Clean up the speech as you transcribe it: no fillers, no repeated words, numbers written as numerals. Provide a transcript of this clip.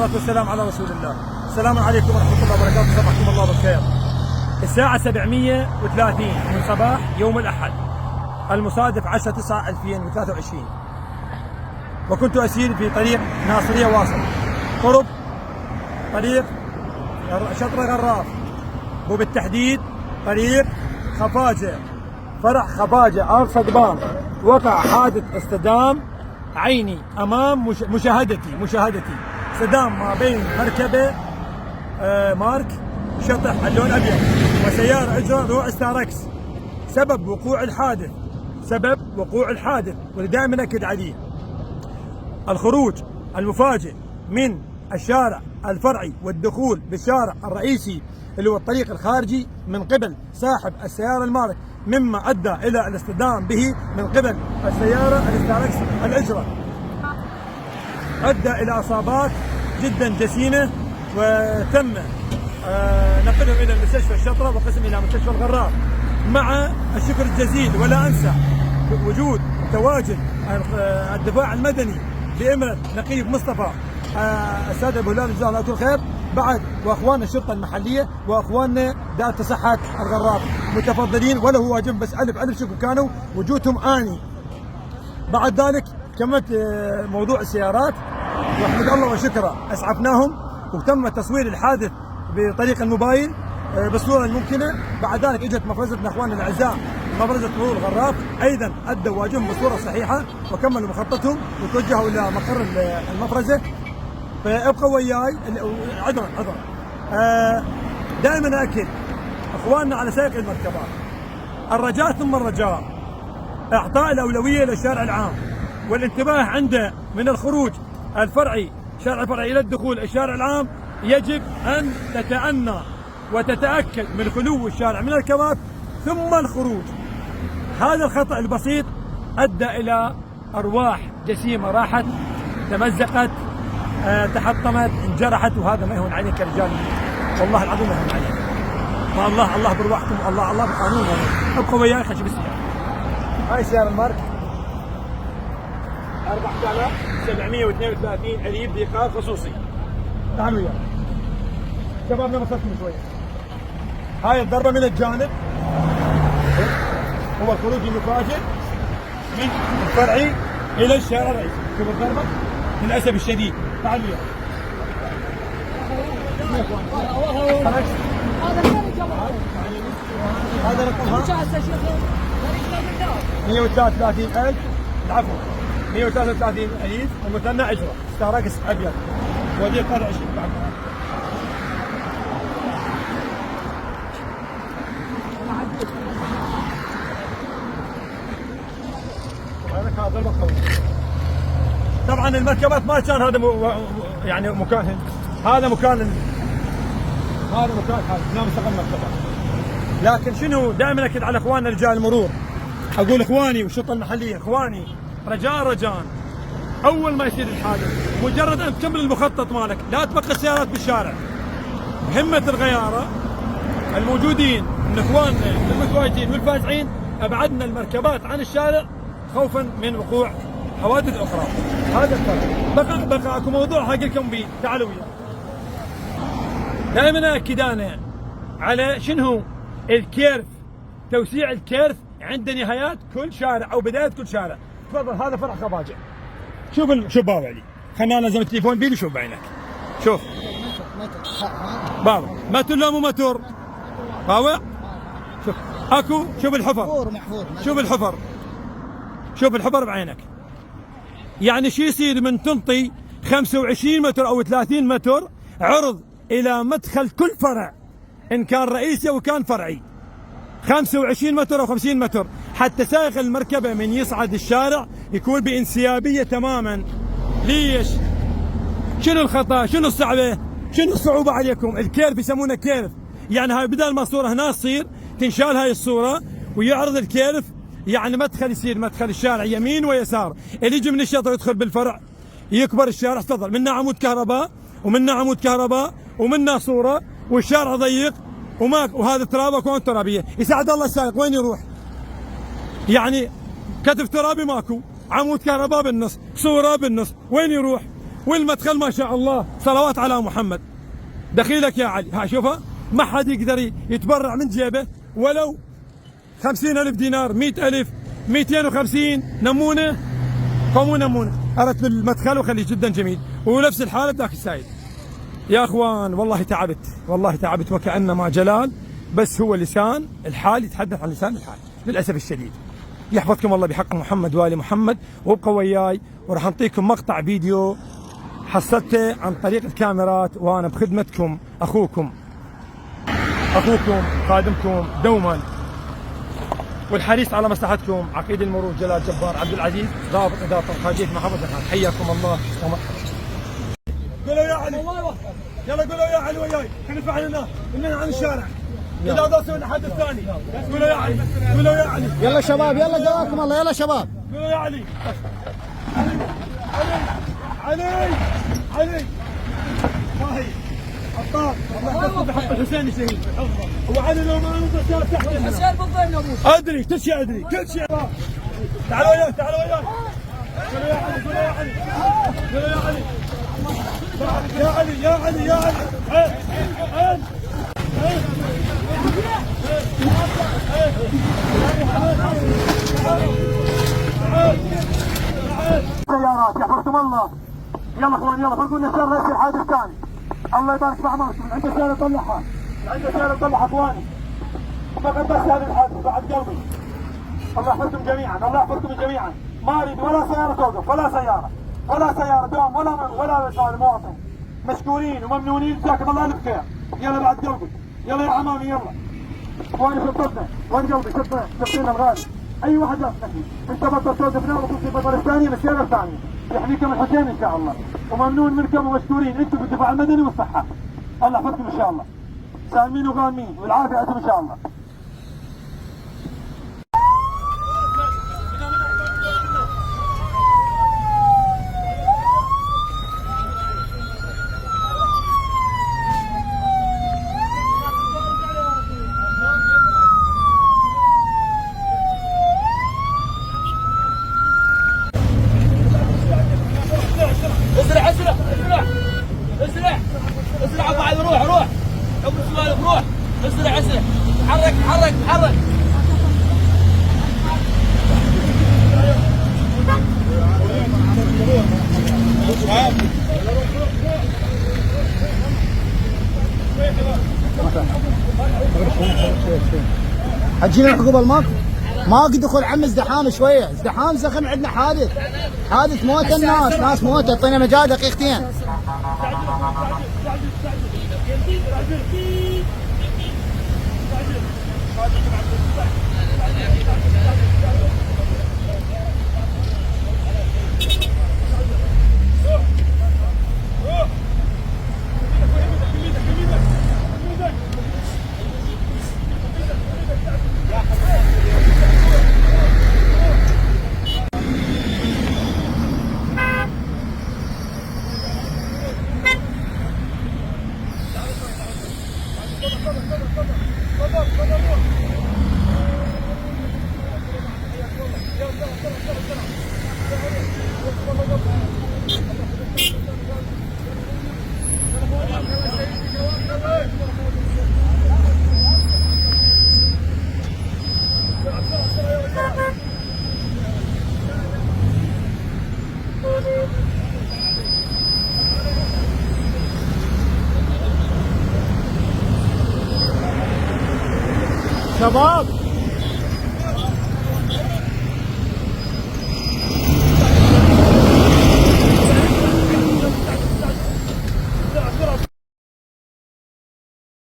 والصلاة والسلام على رسول الله. السلام عليكم ورحمة الله وبركاته، صباحكم الله بالخير. الساعة 7:30 من صباح يوم الأحد المصادف 10/9/2023، وكنت أسير في طريق ناصرية واصل قرب طريق شطرة غراف، وبالتحديد طريق خفاجة، فرع خفاجة آل صقبان. وقع حادث اصطدام عيني أمام مشاهدتي اصطدام ما بين مركبة مارك شطح اللون أبيض وسيارة إجرة نوع ستاركس. سبب وقوع الحادث واللي دائما أكد عليه الخروج المفاجئ من الشارع الفرعي والدخول بالشارع الرئيسي اللي هو الطريق الخارجي من قبل صاحب السيارة المارك، مما أدى إلى الاصطدام به من قبل السيارة الستاركس الإجرة، أدى إلى إصابات جدا جسيمة، وتم نقلهم إلى مستشفى الشطرة وقسم إلى مستشفى الغراف. مع الشكر الجزيل ولا أنسى وجود تواجد الدفاع المدني بإمرة نقيب مصطفى السادة أبو هلال جزاه الله كل خير، بعد واخواننا الشرطه المحليه واخواننا دائره صحه الغراف متفضلين، ولا هو واجب بس الف شكر، كانوا وجودهم اني. بعد ذلك كملت موضوع السيارات واحمد الله وشكره، اسعفناهم وتم تصوير الحادث بطريق الموبايل بالصوره الممكنه. بعد ذلك اجت مفرزتنا اخواننا الاعزاء مفرزه مرور الغراف، ايضا ادوا واجبهم بصوره صحيحه وكملوا مخططهم وتوجهوا الى مقر المفرزه. فابقوا وياي عذرا دائما اكد اخواننا على سائق المركبات الرجاء ثم الرجاء، اعطاء الاولويه للشارع العام والانتباه عنده من الخروج الفرعي، الشارع الفرعي الى الدخول الشارع العام. يجب ان تتأنى وتتاكد من خلو الشارع من الكبات ثم الخروج. هذا الخطأ البسيط ادى الى ارواح جسيمه راحت، تمزقت، تحطمت، انجرحت، وهذا ما يهون عليك يا رجال، والله العظيم ما يهون عليك. ما الله برواحكم، الله بقانون. ابقوا وياي خلينا نشوف السياره. هاي سياره المارك 4732 اليف دقار خصوصي. تعالوا وياي شبابنا، مسكتم شويه. هاي الضربه من الجانب، هو الخروج المفاجئ من الفرعي الى الشارع الرئيسي. شوف الضربه للاسف الشديد. تعالوا وياي. هذا رقمها 133,000، العفو 133,000 المثنى اجرة ستاركس ابيض، ودي قرع 20 بعد. هذا ضربة قوية. طبعا المركبات ما كان هذا يعني مكان، هذا مكان هذا مستقل مركبات. لكن شنو دائما اكد على اخواننا رجال المرور، اقول اخواني والشرطه المحليه، اخواني رجاء اول ما يصير الحادث مجرد ان تكمل المخطط مالك لا تبقى السيارات بالشارع. بهمه الغياره الموجودين من اخواننا المتواجدين والفازعين ابعدنا المركبات عن الشارع خوفا من وقوع حوادث اخرى. هذا الفرق. بقى اكو موضوع حق لكم بيه، تعالوا وياي. دائما اكد انا على شنو الكيرف، توسيع الكيرف عند نهايات كل شارع او بدايه كل شارع. تفضل هذا فرع خفاجه، شوف بابا علي، خليني انزل التليفون بيدي، شوف بعينك، شوف بابا متر لا مو متر طاوع، شوف اكو، شوف الحفر، شوف الحفر بعينك. يعني شو يصير من تنطي 25 متر او 30 متر عرض الى مدخل كل فرع، ان كان رئيسي او كان فرعي 25 متر او 50 متر، حتى سائق المركبه من يصعد الشارع يكون بانسيابيه تماما. ليش؟ شنو الخطا؟ شنو الصعبه؟ شنو الصعوبه عليكم؟ الكيرف يسمونه كيرف، يعني هاي بدل ما الصوره هنا تصير تنشال هاي الصوره ويعرض الكيرف، يعني مدخل يصير مدخل الشارع يمين ويسار، اللي يجي من الشاطئ يدخل بالفرع يكبر الشارع. تفضل منا عمود كهرباء ومنا صوره، والشارع ضيق وهذا تراب وكون ترابيه، يساعد الله السائق وين يروح؟ يعني كتف ترابي ماكو، عمود كهرباء بالنص، صوره بالنص، وين يروح؟ والمدخل ما شاء الله صلوات على محمد. دخيلك يا علي، ها شوفها، ما حد يقدر يتبرع من جيبه ولو 50,000 دينار، 100,000، 250 نمونه فمو نمونه. ارتب المدخل وخليه جدا جميل، ونفس الحاله ذاك السايد. يا اخوان والله تعبت، والله تعبت، وكأنما جلال بس هو لسان الحال يتحدث عن لسان الحال للاسف الشديد. يحفظكم الله بحق محمد وآل محمد، وابقوا وياي وراح نعطيكم مقطع فيديو حصلته عن طريق الكاميرات، وانا بخدمتكم اخوكم خادمكم دوما والحريص على مصلحتكم، عقيد المرور جلال جبار عبد العزيز، ضابط اداره الخارجيه محافظه الخان. حياكم الله ومرحبا. قولوا يا علي، يلا قولوا يا علي وياي، خلينا نفعل لنا عن الشارع. اذا ضلنا حد الثاني قولوا يا علي، قولوا يا علي. يلا شباب، يلا جزاكم الله، يلا شباب. قولوا يا علي. علي علي ماهي عطار، الله يحفظه بحق الحسين الشهيد. هو علي لو ما نزل صار تحت الحسين بالضيم ابوك. ادري كل شيء، ادري كل شيء. تعالوا وياي، تعالوا وياي. قولوا يا علي، قولوا يا علي، قولوا يا علي، يا علي يا علي يا علي. عين عين سيارات يحفظكم الله. يلا اخوان يلا فرقوا لنا الشارع لا يصير حادث ثاني. الله يبارك في اعماركم. عنده سيارة طلعها، عنده سيارة طلعها اخواني. فقط بس هذا الحادث بعد قلبي. الله يحفظكم جميعا، الله يحفظكم جميعا. ما اريد ولا سيارة توقف، ولا سيارة، ولا سيارة دوام، ولا مواطن. مشكورين وممنونين، جزاكم الله الف خير. يلا بعد قلبي، يلا يا عمامي يلا. اخواني شطتنا، وين قلبي شطينا الغالي. اي واحد يصلح انت بطل توقفنا وكنت البطل الثانيه بالسياره الثانيه. يحميكم الحسين ان شاء الله، وممنون منكم ومشكورين انتم في الدفاع المدني والصحه. الله يحفظكم ان شاء الله. سالمين وغانمين والعافيه انتم ان شاء الله. اسرع اسرع اسرع اسرع اسرع ابو علي، روح روح ابو سوالف روح اسرع اسرع. حرك حرك حرك. حجينا عقب الماكو، ماكو دخول عم ازدحام شويه، ازدحام سخن، عندنا حادث موت الناس، ناس موت، اعطينا مجال دقيقتين. شباب